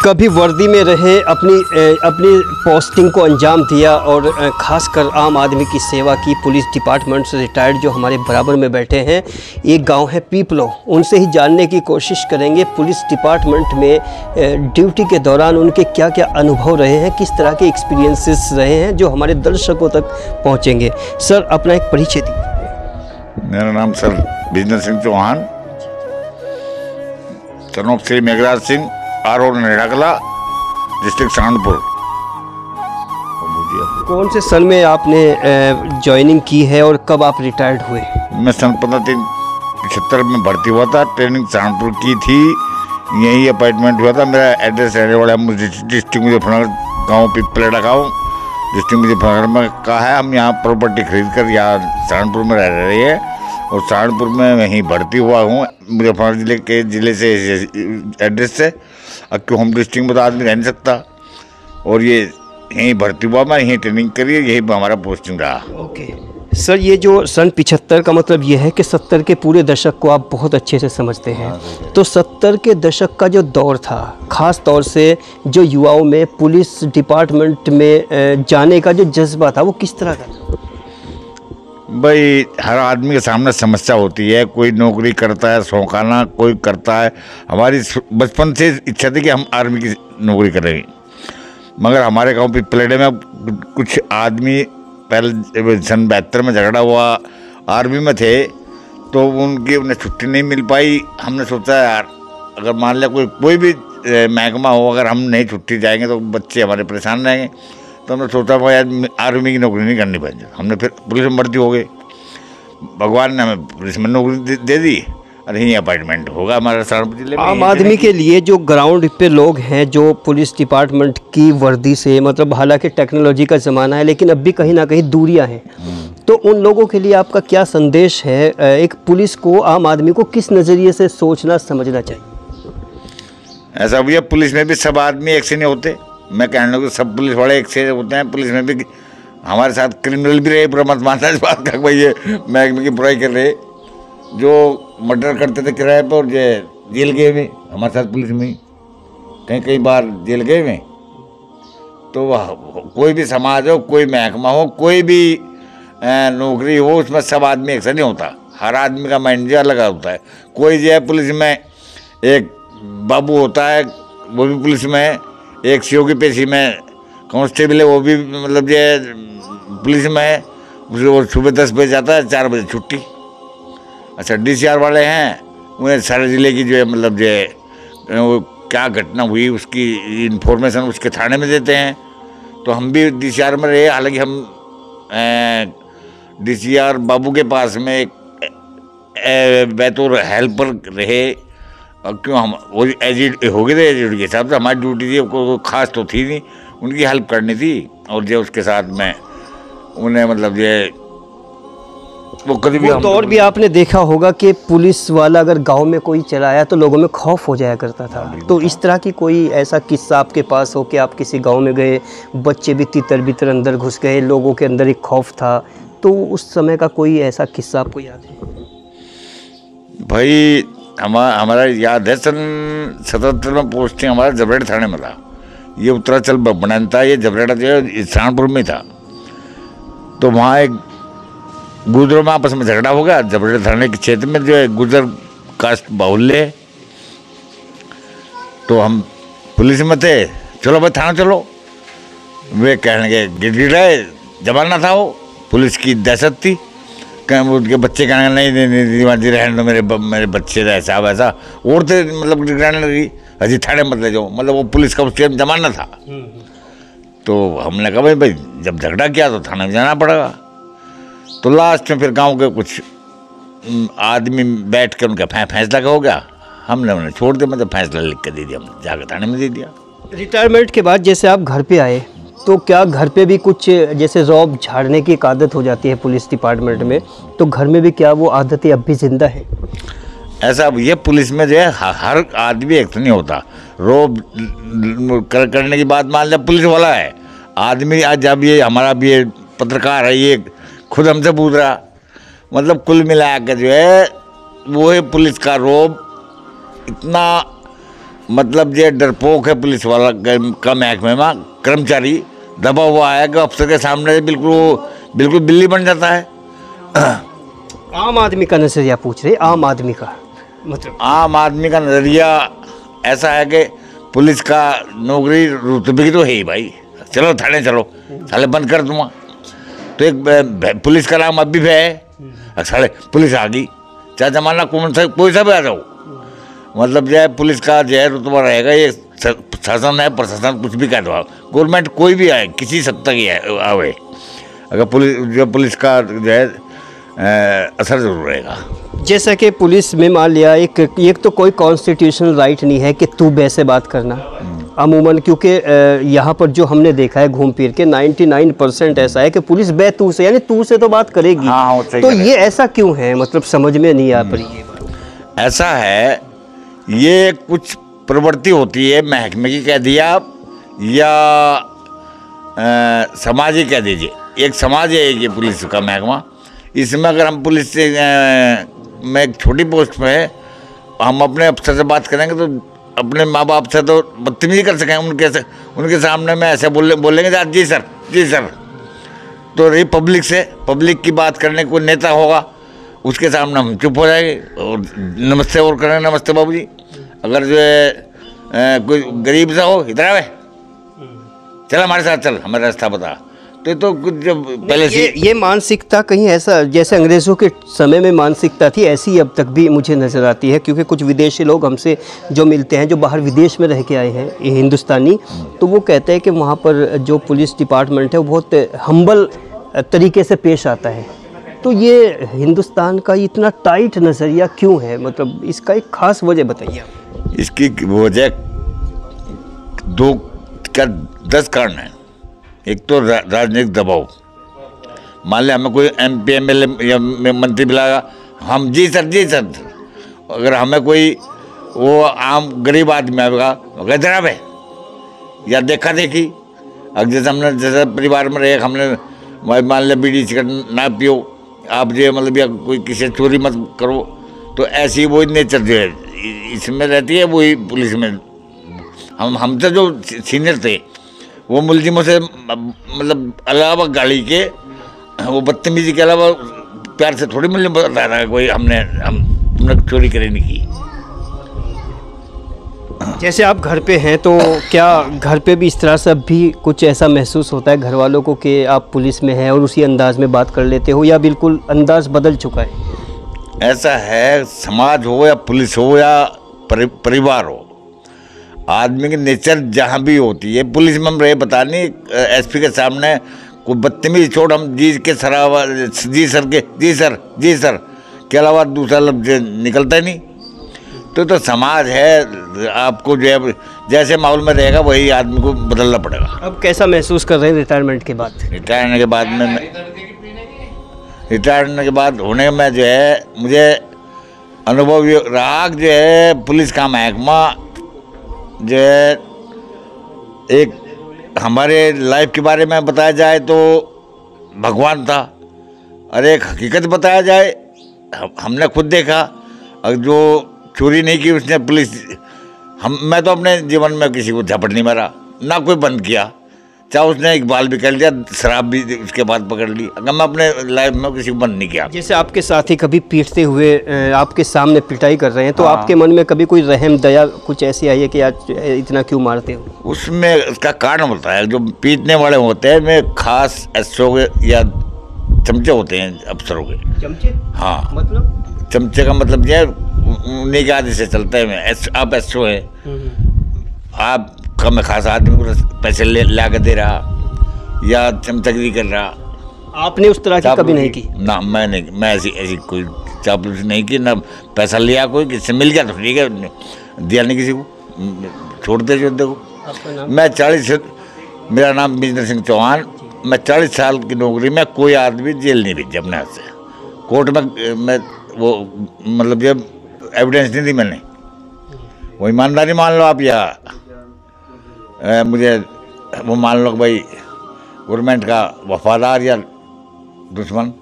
कभी वर्दी में रहे, अपनी पोस्टिंग को अंजाम दिया और ख़ासकर आम आदमी की सेवा की। पुलिस डिपार्टमेंट से रिटायर्ड जो हमारे बराबर में बैठे हैं, एक गांव है पीपलो, उनसे ही जानने की कोशिश करेंगे पुलिस डिपार्टमेंट में ड्यूटी के दौरान उनके क्या क्या अनुभव रहे हैं, किस तरह के एक्सपीरियंसेस रहे हैं जो हमारे दर्शकों तक पहुँचेंगे। सर, अपना एक परिचय दीजिए। मेरा नाम sir Bijnar Singh Chauhan, son of Shri Meghraj Singh, Aron Nedakala, district Saharanpur. कौन से सन में आपने ज्वाइनिंग की है और कब आप रिटायर्ड हुए? मैं सन 1573 में भर्ती हुआ था, ट्रेनिंग सहारनपुर की थी, यही अपॉइंटमेंट हुआ था। मेरा एड्रेस रहने वाला डिस्ट्रिक्ट मुजफ्फरनगर, गाँव पिपलेड़ा गाँव, डिस्ट्रिक्ट मुजफ्फरनगर में का है। हम यहाँ प्रॉपर्टी खरीद कर यहाँ सहारनपुर में रह रहे हैं और सहारनपुर में वहीं भर्ती हुआ हूँ, मुजफ्फरनगर जिले से एड्रेस से। अब क्यों हम डिस्ट्रिक्ट में तो आदमी रह नहीं सकता, और ये यहीं भर्ती हुआ, मैं यहीं ट्रेनिंग करी, यही हमारा पोस्टिंग रहा। ओके सर, ये जो सन 75 का मतलब ये है कि 70 के पूरे दशक को आप बहुत अच्छे से समझते हैं। तो 70 के दशक का जो दौर था, ख़ास तौर से जो युवाओं में पुलिस डिपार्टमेंट में जाने का जो जज्बा था, वो किस तरह का था? भाई, हर आदमी के सामने समस्या होती है। कोई नौकरी करता है शौकाना, कोई करता है। हमारी बचपन से इच्छा थी कि हम आर्मी की नौकरी करेंगे, मगर हमारे गांव पिपलेड़े में कुछ आदमी पहले सन 72 में झगड़ा हुआ, आर्मी में थे, तो उन्हें छुट्टी नहीं मिल पाई। हमने सोचा यार, अगर मान लिया कोई भी महकमा हो, अगर हम नहीं छुट्टी जाएंगे तो बच्चे हमारे परेशान रहेंगे। तो हमने सोचा भाई यार, आर्मी की नौकरी नहीं करनी पड़ी। हमने फिर पुलिस में भर्ती हो गए। भगवान ने हमें पुलिस में नौकरी दे दी और यहीं अपॉइंटमेंट होगा हमारा सहारनपुर जिले में। आम आदमी के लिए जो ग्राउंड पे लोग हैं, जो पुलिस डिपार्टमेंट की वर्दी से, मतलब हालांकि टेक्नोलॉजी का ज़माना है लेकिन अब भी कहीं ना कहीं दूरियां हैं, तो उन लोगों के लिए आपका क्या संदेश है? एक पुलिस को, आम आदमी को किस नज़रिए से सोचना समझना चाहिए? ऐसा भैया, पुलिस में भी सब आदमी एक से नहीं होते। मैं कहने लगा सब पुलिस वाले एक से होते हैं। पुलिस में भी हमारे साथ क्रिमिनल भी रहे, पूरा मत मानना इस बात का भाई, ये महकमे की बुराई कर रहे, जो मर्डर करते थे किराए पर और जेल गए हुए हमारे साथ पुलिस में, कई बार जेल गए हुए। तो कोई भी समाज हो, कोई महकमा हो, कोई भी नौकरी हो, उसमें सब आदमी एक से नहीं होता। हर आदमी का माइंड जो अलग होता है। कोई जो है पुलिस में एक बाबू होता है, वो भी पुलिस में, एक सीओ की पेशी में कांस्टेबल है, वो भी मतलब जो पुलिस में है, वो सुबह 10 बजे जाता है, 4 बजे छुट्टी। अच्छा, DCR वाले हैं, उन्हें सारे ज़िले की जो है मतलब जो वो क्या घटना हुई उसकी इन्फॉर्मेशन उसके थाने में देते हैं। तो हम भी DCR में रहे, हालांकि हम DCR बाबू के पास में एक बैतूर हेल्पर रहे। और क्यों हम वो एजिड हो गए थे, एजिड के हिसाब से हमारी ड्यूटी थी, कोई खास तो थी नहीं, उनकी हेल्प करनी थी। और जो उसके साथ में उन्हें मतलब ये वो कभी भी दौर भी आपने देखा होगा कि पुलिस वाला अगर गांव में कोई चलाया तो लोगों में खौफ हो जाया करता था। तो इस तरह की कोई ऐसा किस्सा आपके पास हो कि आप किसी गांव में गए, बच्चे भी तितर बितर अंदर घुस गए, लोगों के अंदर एक खौफ था, तो उस समय का कोई ऐसा किस्सा आपको याद है? भाई, हमारा याद है, सन 77 में पोस्टिंग हमारा जबरेड़ा थाने में था। ये उत्तराचल बनान था, ये जबरेड़ा जो है सहारनपुर में था। तो वहाँ एक गुजरों में आपस में झगड़ा हो गया। जबरेड़ा थाने के क्षेत्र में जो है गुजर कास्ट बाहुल्य है, तो हम पुलिस में थे, चलो भाई थाना चलो। वे कहने के गिड़गिड़ाए, जमाना था वो, पुलिस की दहशत थी। उनके बच्चे कहने नहीं नहीं नहीं जी रहने दो, मेरे बच्चे ऐसा वैसा, औरतें मतलब गिड़गिड़ाने लगी, अजी थाने मत ले जाओ, मतलब वो पुलिस का उस टाइम जमाना था। तो हमने कहा भाई जब झगड़ा किया तो थाने में जाना पड़ेगा। तो लास्ट में फिर गांव के कुछ आदमी बैठ कर उनका फैसला हो गया, हमने उन्हें छोड़ दिया, मतलब फैसला लिख कर दे दिया, हमने जाकर थाने में दे दिया। रिटायरमेंट के बाद जैसे आप घर पे आए, तो क्या घर पे भी कुछ जैसे रौब झाड़ने की एक आदत हो जाती है पुलिस डिपार्टमेंट में, तो घर में भी क्या वो आदतें अब भी जिंदा है? ऐसा ये पुलिस में जो है हर आदमी एक नहीं होता। रौब करने की बात मान लिया पुलिस वाला है आदमी, आज जब ये हमारा भी ये पत्रकार है, ये खुद हमसे पूछ रहा, मतलब कुल मिला कर जो है वो है पुलिस का रौब इतना मतलब ये डरपोक है पुलिस वाला का महकमे में कर्मचारी दबा हुआ है कि अफसर के सामने बिल्कुल बिल्ली बन जाता है। आम आदमी का नजरिया पूछ रहे, आम आदमी का मतलब आम आदमी का नजरिया ऐसा है कि पुलिस का नौकरी रुतबे की तो है ही भाई, चलो थाने चलो, साले बंद कर दूंगा। तो एक पुलिस का नाम अभी भी है, साले पुलिस आ गई, चाहे जमाना कौन सा कोई सा भी आ जाओ, मतलब जो है पुलिस का जो है रुतबा रहेगा। ये शासन है, प्रशासन कुछ भी कह दो, गवर्नमेंट कोई भी आए, किसी सत्ता की आवे, अगर पुलिस का जो है असर जरूर रहेगा। जैसा कि पुलिस में मान लिया एक तो कोई कॉन्स्टिट्यूशनल राइट नहीं है कि तू वैसे बात करना अमूमन, क्योंकि यहाँ पर जो हमने देखा है घूम फिर के 99% ऐसा है कि पुलिस बे तू से, यानी तू से तो बात करेगी। हाँ, तो ये ऐसा क्यों है, मतलब समझ में नहीं आ पा रही है। ऐसा है, ये कुछ प्रवृत्ति होती है महकमे की कह दिया आप, या समाज ही कह दीजिए। एक समाज है एक ये पुलिस का महकमा, इसमें अगर हम पुलिस से में एक छोटी पोस्ट में है, हम अपने अफसर से बात करेंगे तो अपने माँ बाप से तो बदतमीजी कर सकेंगे, उनके सामने में ऐसे बोलेंगे जी सर जी सर। तो रही पब्लिक से, पब्लिक की बात करने कोई नेता होगा उसके सामने हम चुप हो जाएंगे और नमस्ते और करेंगे, नमस्ते बाबूजी। अगर जो है कोई गरीब सा हो, इधर आवे, चल हमारे साथ चल, हमें रास्ता बता, तो कुछ जब पहले से ये मानसिकता कहीं ऐसा जैसे अंग्रेज़ों के समय में मानसिकता थी, ऐसी अब तक भी मुझे नज़र आती है। क्योंकि कुछ विदेशी लोग हमसे जो मिलते हैं, जो बाहर विदेश में रह के आए हैं हिंदुस्तानी, तो वो कहते हैं कि वहाँ पर जो पुलिस डिपार्टमेंट है वो बहुत हम्बल तरीके से पेश आता है। तो ये हिंदुस्तान का इतना टाइट नज़रिया क्यों है, मतलब इसका एक ख़ास वजह बताइए आप। इसकी वजह 10 कारण है। एक तो राजनीतिक दबाव, मान लिया हमें कोई MP MLA या मंत्री बुलाएगा, हम जी सर, अगर हमें कोई वो आम गरीब आदमी आएगा इधर आवे, या देखा देखी, अब जैसे परिवार में रहे, हमने मान लिया बीड़ी सिगरेट ना पियो आप, जो मतलब या कोई किसी चोरी मत करो, तो ऐसी वही नेचर जो है इसमें रहती है, वही पुलिस में। हमसे जो सीनियर थे वो मुलजिमों से मतलब अलावा गाड़ी के वो बदतमीजी के अलावा प्यार से थोड़ी मुलजिम बता रहा है कोई, हमने चोरी करे नहीं की। जैसे आप घर पे हैं, तो क्या घर पे भी इस तरह से भी कुछ ऐसा महसूस होता है घर वालों को कि आप पुलिस में हैं और उसी अंदाज में बात कर लेते हो, या बिल्कुल अंदाज बदल चुका है? ऐसा है, समाज हो या पुलिस हो या परिवार हो, आदमी की नेचर जहाँ भी होती है, पुलिस में हम रहे बता नहीं, SP के सामने कोई बदतमीजी छोड़, हम जी के सरावा जी सर के अलावा दूसरा लफ्ज निकलता ही नहीं। तो समाज है, आपको जो है जैसे माहौल में रहेगा वही आदमी को बदलना पड़ेगा। अब कैसा महसूस कर रहे हैं रिटायरमेंट के बाद? रिटायरमेंट के बाद होने में जो है मुझे अनुभव ये रहा, जो है पुलिस का महकमा जो है, एक हमारे लाइफ के बारे में बताया जाए तो भगवान था, और एक हकीकत बताया जाए, हमने खुद देखा, और जो चोरी नहीं की उसने पुलिस, मैं तो अपने जीवन में किसी को झपट नहीं मारा, ना कोई बंद किया, चाहे उसने इकबाल भी कर लिया, शराब भी उसके बाद पकड़ ली, अगर मैं अपने लाइफ में किसी को बंद नहीं किया। जैसे आपके साथी कभी पीटते हुए आपके सामने पिटाई कर रहे हैं, तो हाँ। आपके मन में कभी कोई रहम दया कुछ ऐसी आई है कि आज इतना क्यों मारते हो? उसमें उसका कारण होता है, जो पीटने वाले होते हैं में खास SO या चमचे होते हैं अफसरों के। चमचे? हाँ, मतलब चमचे का मतलब जो है उन्हीं के आदि से चलता है। आप SO है, आप कम खास आदमी को पैसे ला के दे रहा या चमचगिरी कर रहा, आपने उस तरह की कभी नहीं की? ना, मैं ऐसी कोई चापलूसी नहीं की, ना पैसा लिया कोई, किससे मिल गया तो ठीक है, दिया नहीं किसी को, छोड़ते देखो। मेरा नाम बिजनर सिंह चौहान, मैं 40 साल की नौकरी में कोई आदमी जेल नहीं भेजा अपने हाथ से, कोर्ट में मैं वो मतलब जब एविडेंस नहीं दी मैंने, वो ईमानदारी मान लो आप, या मुझे वो मान लो भाई गवर्नमेंट का वफादार या दुश्मन।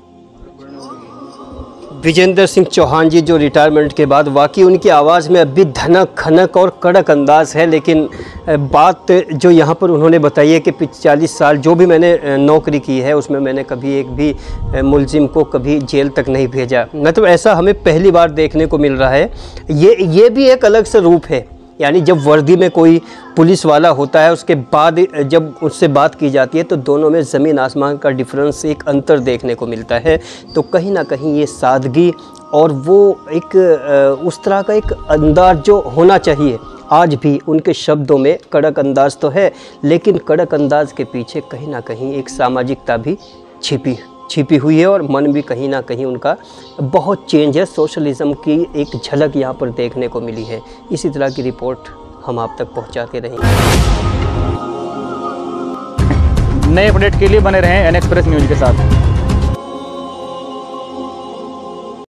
विजेंद्र सिंह चौहान जी जो रिटायरमेंट के बाद वाकई उनकी आवाज़ में अभी धनक खनक और कड़क अंदाज है, लेकिन बात जो यहाँ पर उन्होंने बताई है कि 40 साल जो भी मैंने नौकरी की है उसमें मैंने कभी एक भी मुलजिम को कभी जेल तक नहीं भेजा। मतलब ऐसा हमें पहली बार देखने को मिल रहा है। ये भी एक अलग सा रूप है, यानी जब वर्दी में कोई पुलिस वाला होता है उसके बाद जब उससे बात की जाती है तो दोनों में ज़मीन आसमान का डिफरेंस, एक अंतर देखने को मिलता है। तो कहीं ना कहीं ये सादगी और वो एक उस तरह का एक अंदाज जो होना चाहिए, आज भी उनके शब्दों में कड़क अंदाज तो है, लेकिन कड़क अंदाज के पीछे कहीं ना कहीं एक सामाजिकता भी छिपी हुई है और मन भी कहीं ना कहीं उनका बहुत चेंज है। सोशलिज्म की एक झलक यहाँ पर देखने को मिली है। इसी तरह की रिपोर्ट हम आप तक पहुँचाते रहेंगे। नए अपडेट के लिए बने रहें एन एक्सप्रेस न्यूज़ के साथ।